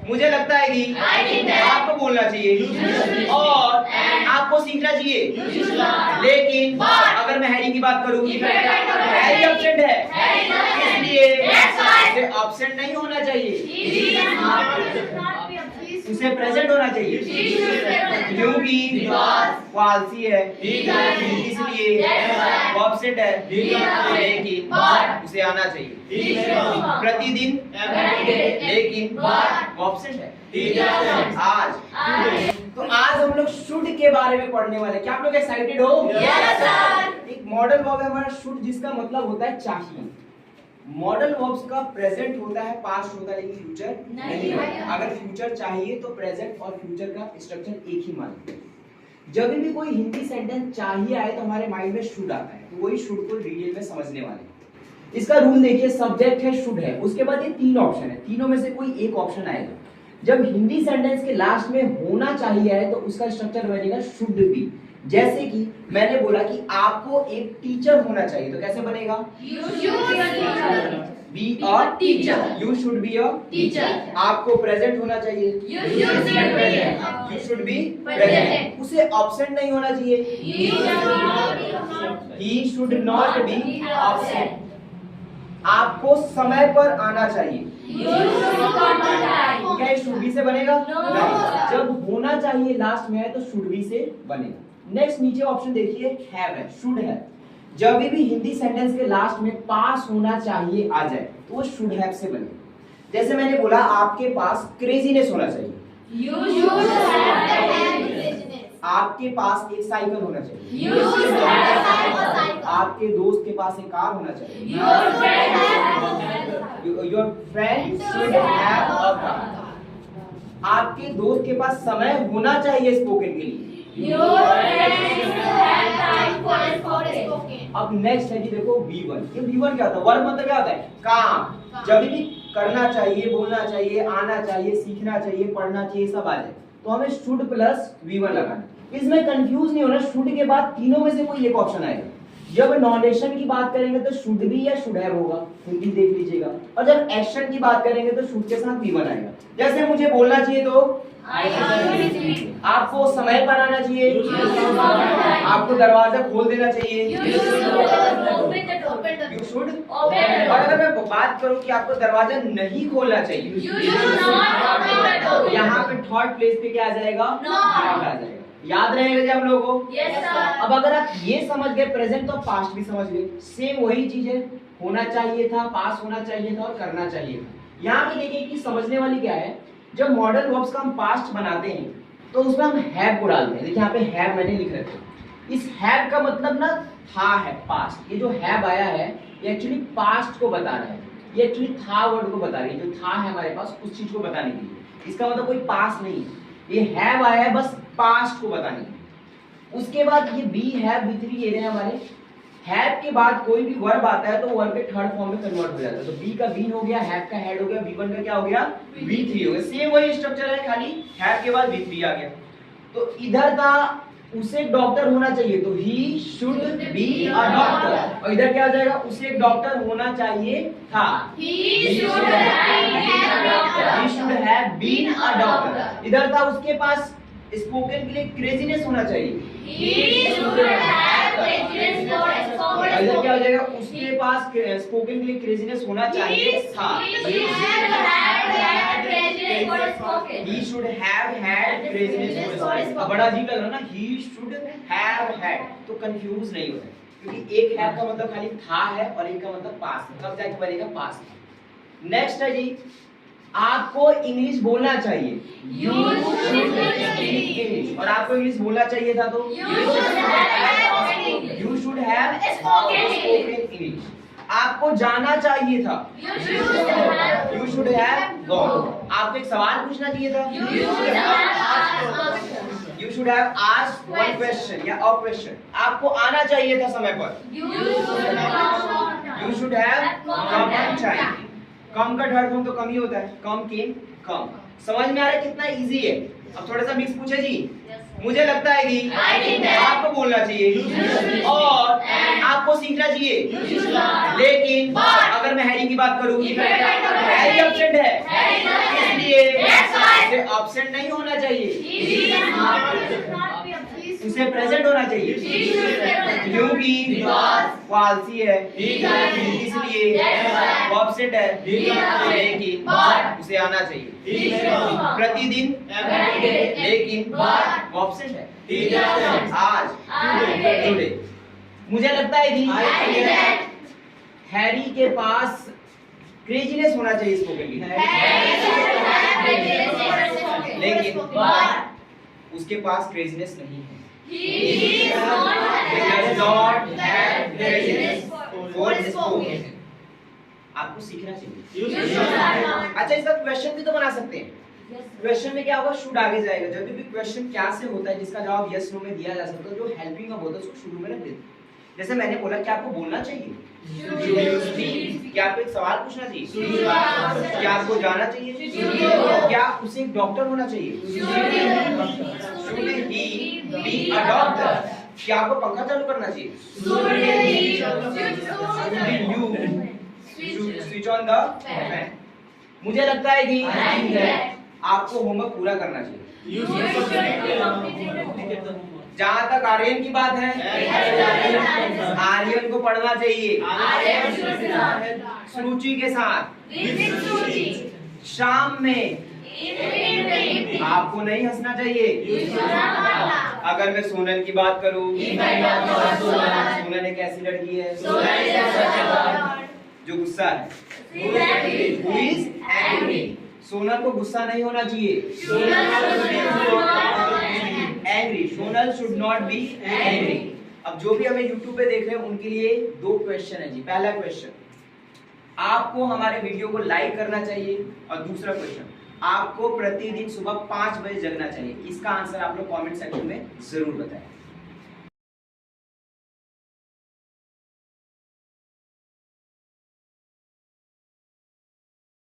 मुझे लगता है कि आपको बोलना चाहिए और आपको सीखना चाहिए। लेकिन अगर मैं हैरी की बात करूं, हैरी एब्सेंट है, इसलिए उसे एब्सेंट नहीं होना चाहिए, उसे प्रेजेंट होना चाहिए, क्योंकि वो आलसी है इसलिए वो एब्सेंट है, लेकिन उसे आना चाहिए प्रतिदिन, लेकिन वो एब्सेंट है आज। तो आज हम लोग शुड के बारे में पढ़ने वाले। क्या आप लोग एक्साइटेड हो? Yes sir. एक मॉडल वर्ब है हमारा शुड, जिसका मतलब होता है चाहिए। मॉडल वर्ब्स का प्रेजेंट होता है, पास्ट होता है, लेकिन फ्यूचर नहीं होता। अगर फ्यूचर चाहिए तो प्रेजेंट और फ्यूचर का स्ट्रक्चर एक ही मानते हैं। जब भी कोई हिंदी सेंटेंस चाहिए आए तो हमारे माइंड में शुड आता है, तो वही शुड को डिटेल में समझने वाले। इसका रूल देखिए, सब्जेक्ट है, शुड है, उसके बाद ये तीन ऑप्शन है, तीनों में से कोई एक ऑप्शन आएगा। जब हिंदी सेंटेंस के लास्ट में होना चाहिए है तो उसका स्ट्रक्चर बनेगा शुड बी। जैसे कि मैंने बोला कि आपको एक टीचर होना चाहिए, तो कैसे बनेगा? Be a teacher, you should be a teacher. आपको प्रेजेंट होना चाहिए, यू शुड बी प्रेजेंट। उसे एब्सेंट नहीं होना चाहिए, he should not be absent. आपको समय पर आना चाहिए, क्या ये शुड बी से बनेगा? नहीं। जब होना चाहिए लास्ट में है तो शुड बी से बनेगा। नेक्स्ट नीचे ऑप्शन देखिए, हैव है, शुड है। जब भी हिंदी सेंटेंस के लास्ट में पास होना चाहिए आ जाए तो वो शुड हैव से बनेगा। जैसे मैंने बोला आपके पास क्रेजीनेस होना चाहिए, आपके पास एक साइकिल होना चाहिए, आपके दोस्त के पास एक कार होना चाहिए, your friend should have a car. आपके दोस्त के पास समय होना चाहिए स्पोकन के लिए। अब नेक्स्ट है जी, देखो V1। ये V1 क्या होता है? वर्ब मतलब क्या होता है? काम। जब भी करना चाहिए, बोलना चाहिए, आना चाहिए, सीखना चाहिए, पढ़ना चाहिए, सब आ जाए तो हमें शुड प्लस V1 लगाना। इसमें कंफ्यूज नहीं होना, शुड के बाद तीनों में से कोई एक ऑप्शन आएगा। जब नॉनेशन की बात करेंगे तो शुड बी या शुड हैव होगा, हिंदी देख लीजिएगा। और जब एक्शन की बात करेंगे तो शुड के साथ V1 आएगा। जैसे मुझे बोलना चाहिए तो आपको समय पर आना चाहिए, आपको दरवाजा खोल देना चाहिए, यू शुड। और अगर मैं बात करूं कि आपको दरवाजा नहीं खोलना चाहिए, यहाँ पे थर्ड प्लेस पे क्या आ जाएगा? आ जाएगा। याद रहेगा जी आप लोगों को? Yes sir. अब अगर आप ये समझ गए प्रेजेंट, तो पास्ट भी समझ गए। सेम वही चीज है, होना चाहिए था, पास होना चाहिए था और करना चाहिए था। यहाँ पे देखिए कि समझने वाली क्या है, जब मॉडल वर्ब्स का हम पास्ट बनाते हैं तो उसमें हम हैव को डालते हैं। देखिए यहाँ पे हैव मैंने लिख रखा है। इस हैव का मतलब ना था है, पास्ट। ये जो हैव आया है ये एक्चुअली पास्ट को बता रहा है, ये एक्चुअली था वर्ड को बता रही है। जो था है हमारे पास उस चीज को बताने के लिए, इसका मतलब कोई पास्ट नहीं है। ये हैव आया है बस पास्ट को बताने के लिए। उसके बाद ये बी हैव V3 ये रहे हमारे। हैव के बाद कोई भी वर्ब आता है तो वर्ब के थर्ड फॉर्म में कन्वर्ट हो जाता है। तो बी का बीन हो गया, हैव का हैड हो गया, V1 का क्या हो गया? V3 हो गया। सेम वही स्ट्रक्चर है, खाली हैव के बाद V3 आ गया। तो इधर था उसे डॉक्टर होना चाहिए, तो he should be a doctor. और इधर क्या आ जाएगा? उसे एक डॉक्टर होना चाहिए था, He should have been a doctor। इधर था उसके पास स्पोकन के लिए क्रेजीनेस होना चाहिए, इधर क्या हो जाएगा? उसके पास स्पोकन के लिए क्रेजीनेस होना चाहिए था। He should have had craziness for spoken। अब बड़ा अजीब लग रहा है ना, he should have had, तो कंफ्यूज नहीं होता क्योंकि एक have का मतलब खाली था है और एक का मतलब पास्ट है, तब जाके बनेगा पास्ट। नेक्स्ट है जी, आपको इंग्लिश बोलना चाहिए, You should speak इंग्लिश। और आपको इंग्लिश बोलना चाहिए था तो You should have spoken English। आपको जाना चाहिए था, You should have gone। आपको एक सवाल पूछना चाहिए था, You should have asked one question या a question। आपको आना चाहिए था समय पर, You should have come on time। कम का थर्ड फॉर्म तो कम ही होता है, कम केम कम। समझ में आ रहा है कितना इजी है? अब थोड़ा सा मिक्स पूछे जी। मुझे लगता है कि आपको बोलना चाहिए और आपको सीखना चाहिए, लेकिन अगर मैं हैरी की बात करूं, हैरी एब्सेंट है, इसलिए एब्सेंट नहीं होना चाहिए, He should not be absent. उसे प्रेजेंट होना चाहिए, He should be present. क्योंकि Because वो आलसी है, Because इसलिए That's why वो एब्सेंट है, Because लेकिन But उसे आना चाहिए he should come. प्रतिदिन, Every day. लेकिन But वो एब्सेंट है he doesn't. आज, Today. टुडे। मुझे लगता है कि I think that हैरी के पास क्रेजीनेस होना चाहिए spoken Harry should have prejudice. लेकिन But उसके पास क्रेजीनेस नहीं है। he is not He does not have prejudice for spoken। आपको सीखना चाहिए। You should not. अच्छा, इसका क्वेश्चन भी तो बना सकते हैं। क्वेश्चन में क्या होगा, शुड आगे जाएगा। जब भी क्वेश्चन क्या से होता है जिसका जवाब यस नो में दिया जा सकता है, जो हेल्पिंग वर्ब होता है उसको शुरू में रख देते हैं। जैसे मैंने बोला कि आपको बोलना चाहिए, क्या आपको एक सवाल पूछना चाहिए, क्या आपको जाना चाहिए, क्या उसे एक डॉक्टर होना चाहिए, should he be a doctor, क्या आपको पंखा चालू करना चाहिए, should switch on the fan. मुझे लगता है कि आपको होमवर्क पूरा करना चाहिए। जहाँ तक आर्यन की बात है, आर्यन को पढ़ना चाहिए सुरुचि के साथ शाम में। आपको नहीं हंसना चाहिए। अगर मैं सोनल की बात करूं, सोनल एक ऐसी लड़की है जो गुस्सा है, Who is angry? सोनल को गुस्सा नहीं होना चाहिए, angry. Sonal should not be angry. अब जो भी हमें YouTube पे देख रहे हैं उनके लिए दो क्वेश्चन है जी। पहला क्वेश्चन, आपको हमारे वीडियो को लाइक करना चाहिए, और दूसरा क्वेश्चन, आपको प्रतिदिन सुबह 5 बजे जगना चाहिए। इसका आंसर आप लोग कमेंट सेक्शन में जरूर बताएं।